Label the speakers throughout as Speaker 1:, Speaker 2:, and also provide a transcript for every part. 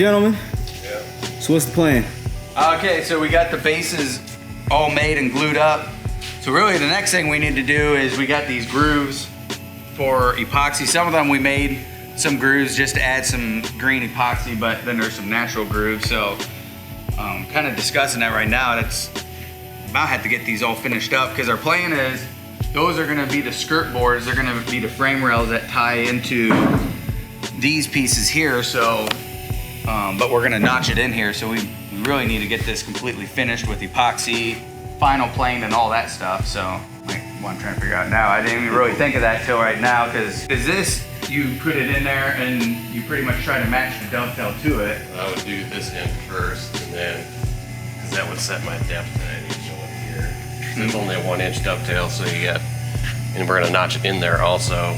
Speaker 1: gentlemen.
Speaker 2: Yeah.
Speaker 1: So what's the plan?
Speaker 3: Okay, so we got the bases all made and glued up. So really the next thing we need to do is we got these grooves for epoxy. Some of them we made some grooves just to add some green epoxy, but then there's some natural grooves. So kind of discussing that right now. That's about have to get these all finished up because our plan is those are gonna be the skirt boards. They're gonna be the frame rails that tie into these pieces here. So, but we're gonna notch it in here. So we really need to get this completely finished with epoxy, final plane and all that stuff. So like what I'm trying to figure out now, I didn't even really think of that till right now because this, you put it in there and you pretty much try to match the dovetail to it.
Speaker 2: I would do this end first and then, because that would set my depth that I need to show it here. It's only a 1-inch dovetail, so you got, and we're gonna notch it in there also.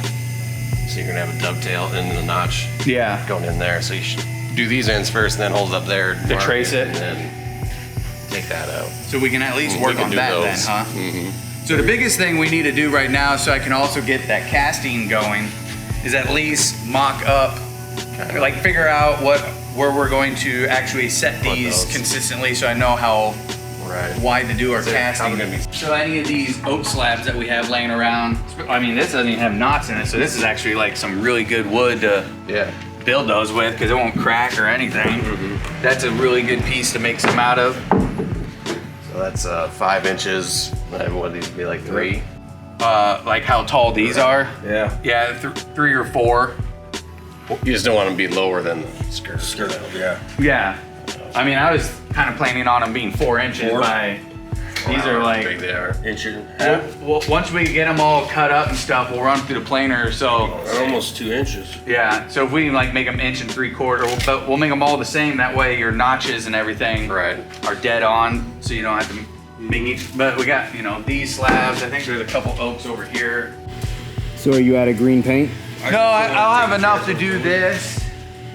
Speaker 2: So you're gonna have a dovetail and the notch going in there. So you should do these ends first and then hold it up there.
Speaker 3: To trace it.
Speaker 2: And then take that out.
Speaker 3: So we can at least work on that then, huh?
Speaker 2: Mm-hmm.
Speaker 3: So the biggest thing we need to do right now so I can also get that casting going is at least mock up, like figure out where we're going to actually set these consistently so I know how wide to do our casting. So any of these oak slabs that we have laying around, I mean this doesn't even have knots in it, so this is actually like some really good wood to build those with because it won't crack or anything. That's a really good piece to make some out of.
Speaker 2: So that's 5 inches. What these would be like 3?
Speaker 3: Like how tall these are?
Speaker 2: Yeah.
Speaker 3: Yeah, 3 or 4.
Speaker 2: You just don't want them to be lower than the skirt.
Speaker 3: Yeah. I mean, I was kind of planning on them being 4 inches by. These are like.
Speaker 2: How big they are. Inch and a half.
Speaker 3: Well, once we get them all cut up and stuff, we'll run through the planer. So.
Speaker 4: They're almost 2 inches.
Speaker 3: Yeah. So if we like make them 1.75 but we'll make them all the same. That way your notches and everything are dead on, so you don't have to make each. But we got these slabs. I think there's a couple oaks over here.
Speaker 1: So are you out of green paint?
Speaker 3: No, I'll have enough to do this,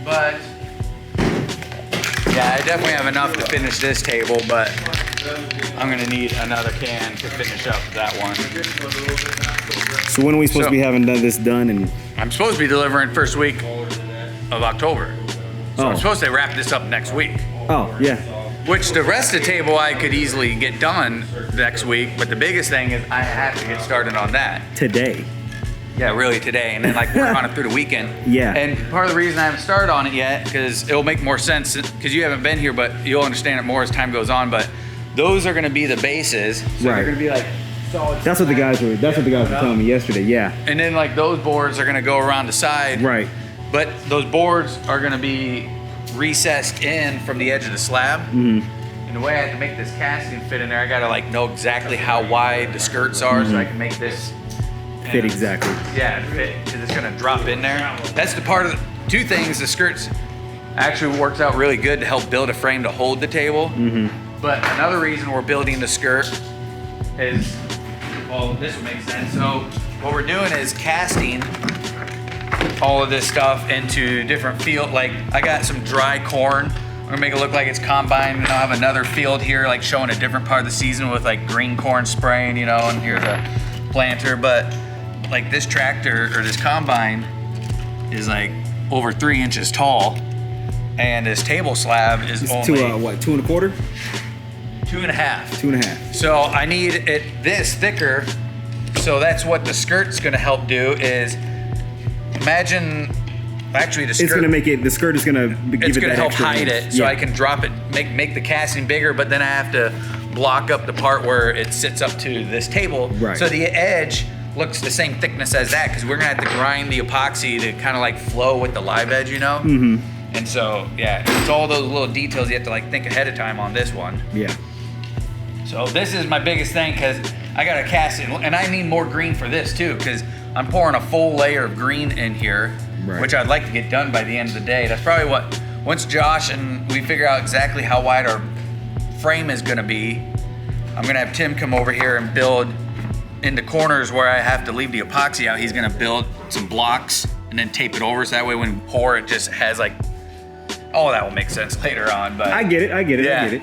Speaker 3: but yeah, I definitely have enough to finish this table, but I'm gonna need another can to finish up that one.
Speaker 1: So when are we supposed to be having this done? And
Speaker 3: I'm supposed to be delivering first week of October. So I'm supposed to wrap this up next week.
Speaker 1: Oh, yeah.
Speaker 3: Which the rest of the table I could easily get done next week, but the biggest thing is I have to get started on that.
Speaker 1: Today.
Speaker 3: Yeah, really today, and then like work on it through the weekend.
Speaker 1: Yeah.
Speaker 3: And part of the reason I haven't started on it yet, because it'll make more sense, because you haven't been here, but you'll understand it more as time goes on. But those are going to be the bases, so they're going to be like solid.
Speaker 1: That's what the guys were. That's what the guys were telling me yesterday. Yeah.
Speaker 3: And then like those boards are going to go around the side.
Speaker 1: Right.
Speaker 3: But those boards are going to be recessed in from the edge of the slab. And the way I have to make this casting fit in there, I got to like know exactly how wide the skirts are, so I can make this.
Speaker 1: Fit exactly.
Speaker 3: Yeah, fit, because it's gonna drop in there. That's the part of the 2 things. The skirts actually works out really good to help build a frame to hold the table. But another reason we're building the skirt is, well, this would make sense. So what we're doing is casting all of this stuff into different field. Like I got some dry corn. I'm gonna make it look like it's combined, and I'll have another field here, like showing a different part of the season with like green corn spraying, and here's a planter. But like this tractor or this combine is like over 3 inches tall, and this table slab is only
Speaker 1: what, 2 1/4?
Speaker 3: 2.5.
Speaker 1: 2.5.
Speaker 3: So I need it this thicker. So that's what the skirt's gonna help do is imagine. Actually, the skirt.
Speaker 1: It's gonna make it. The skirt is gonna give
Speaker 3: it's
Speaker 1: it
Speaker 3: gonna
Speaker 1: that
Speaker 3: help
Speaker 1: extra
Speaker 3: hide
Speaker 1: inch.
Speaker 3: it, so I can drop it, make the casting bigger. But then I have to block up the part where it sits up to this table, so the edge looks the same thickness as that, because we're gonna have to grind the epoxy to kind of like flow with the live edge, And so yeah, it's all those little details you have to like think ahead of time on this one.
Speaker 1: Yeah.
Speaker 3: So this is my biggest thing, because I got to cast it, and I need more green for this too, because I'm pouring a full layer of green in here, which I'd like to get done by the end of the day. That's probably what, once Josh and we figure out exactly how wide our frame is gonna be, I'm gonna have Tim come over here and build in the corners where I have to leave the epoxy out. He's gonna build some blocks and then tape it over, so that way when we pour, it just has like, oh, that will make sense later on. But
Speaker 1: I get it. I get it.
Speaker 3: Yeah.
Speaker 1: I get it.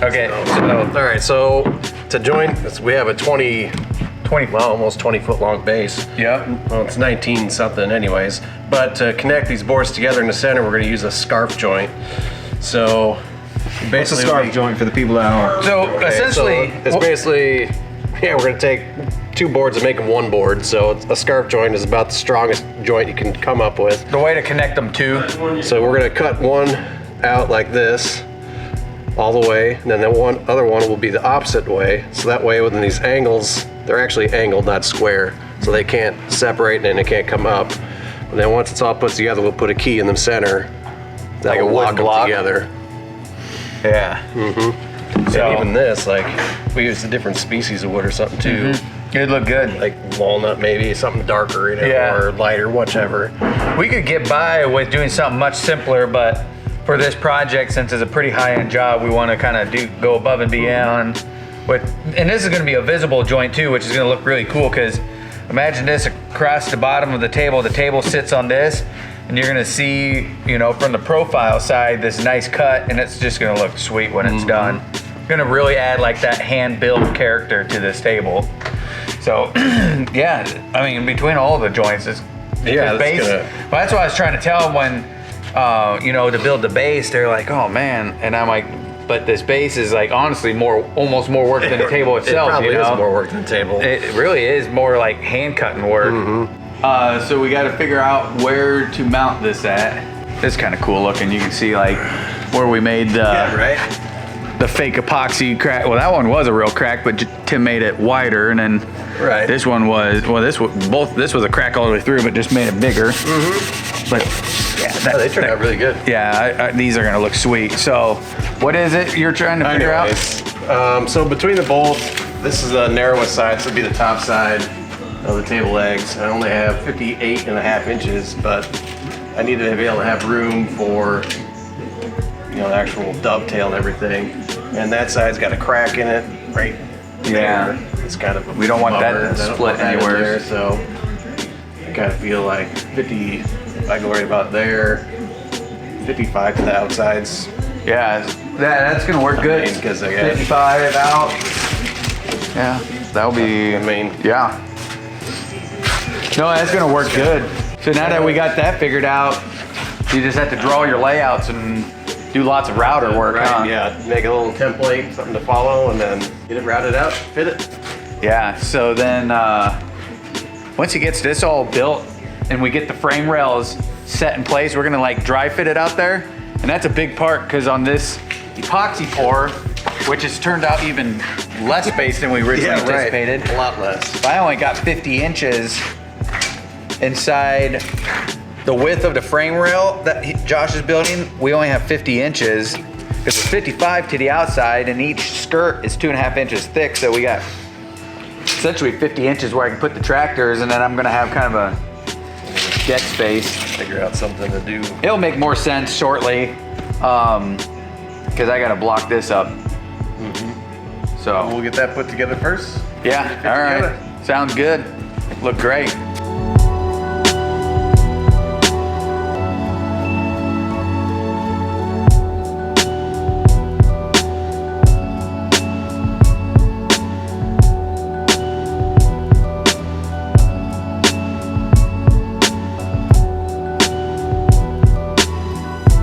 Speaker 3: Okay,
Speaker 2: All right, so to join, we have a 20, well, almost 20 foot long base.
Speaker 3: yeah.
Speaker 2: Well, it's 19 something anyways. But to connect these boards together in the center, we're gonna use a scarf joint. So basically,
Speaker 1: What's a scarf joint for the people at home?
Speaker 3: So essentially,
Speaker 2: so it's basically, yeah, we're gonna take 2 boards and make them 1 board. So a scarf joint is about the strongest joint you can come up with.
Speaker 3: the way to connect them to.
Speaker 2: So we're gonna cut one out like this, all the way, and then the other one will be the opposite way. So that way, within these angles, they're actually angled, not square. So they can't separate and they can't come up. And then once it's all put together, we'll put a key in the center that
Speaker 3: Like a
Speaker 2: will
Speaker 3: wood
Speaker 2: lock them
Speaker 3: block?
Speaker 2: together.
Speaker 3: Yeah.
Speaker 2: So and even this, like, we used a different species of wood or something too.
Speaker 3: It'd look good.
Speaker 2: Like walnut, maybe something darker, you know,
Speaker 3: Yeah.
Speaker 2: or lighter, whichever.
Speaker 3: We could get by with doing something much simpler, but for this project, since it's a pretty high-end job, we want to kind of go above and beyond with, and this is going to be a visible joint too, which is going to look really cool, because imagine this across the bottom of the table sits on this, and you're going to see, you know, from the profile side, this nice cut, and it's just going to look sweet when it's done. Going to really add like that hand-built character to this table. So yeah, I mean, between all the joints, it's
Speaker 2: Yeah,
Speaker 3: base. Well, that's what I was trying to tell them when, you know, to build the base. They're like, "Oh man," and I'm like, "But this base is like honestly almost more work than the table itself."
Speaker 2: It probably
Speaker 3: you know?
Speaker 2: is more work than the table.
Speaker 3: It really is more like hand cutting work. So we got to figure out where to mount this at. This is kind of cool looking. You can see like where we made the the fake epoxy crack. Well, that one was a real crack, but Tim made it wider, and then this one was, well, this was a crack all the way through, but just made it bigger. But yeah,
Speaker 2: they turned out really good.
Speaker 3: Yeah, these are gonna look sweet. So, what is it you're trying to figure out?
Speaker 2: So between the bolt, this is the narrowest side, so it'd be the top side of the table legs. I only have 58.5 inches, but I need to be able to have room for, you know, the actual dovetail and everything. And that side's got a crack in it, right there. It's kind of
Speaker 3: we don't want that to split anywhere.
Speaker 2: There, so I kind of feel like 50, I go right about there, 55 to the outsides.
Speaker 3: Yeah, that's gonna work good.
Speaker 2: Because I got
Speaker 3: 55 out. Yeah, that'll be.
Speaker 2: I mean,
Speaker 3: yeah. No, that's gonna work good. So now that we got that figured out, you just have to draw your layouts and do lots of router work,
Speaker 2: right,
Speaker 3: huh?
Speaker 2: yeah, make a little template, something to follow, and then get it routed out, fit it.
Speaker 3: Yeah, so then once he gets this all built and we get the frame rails set in place, we're gonna like dry fit it out there. And that's a big part, because on this epoxy pour, which has turned out even less space than we originally anticipated.
Speaker 2: A lot less.
Speaker 3: I only got 50 inches inside the width of the frame rail that Josh is building. We only have 50 inches because it's 55 to the outside, and each skirt is 2.5 inches thick. So we got essentially 50 inches where I can put the tractors, and then I'm gonna have kind of a deck space.
Speaker 2: Figure out something to do.
Speaker 3: It'll make more sense shortly, because I gotta block this up. So
Speaker 2: We'll get that put together first.
Speaker 3: yeah, all right, sounds good. Look great.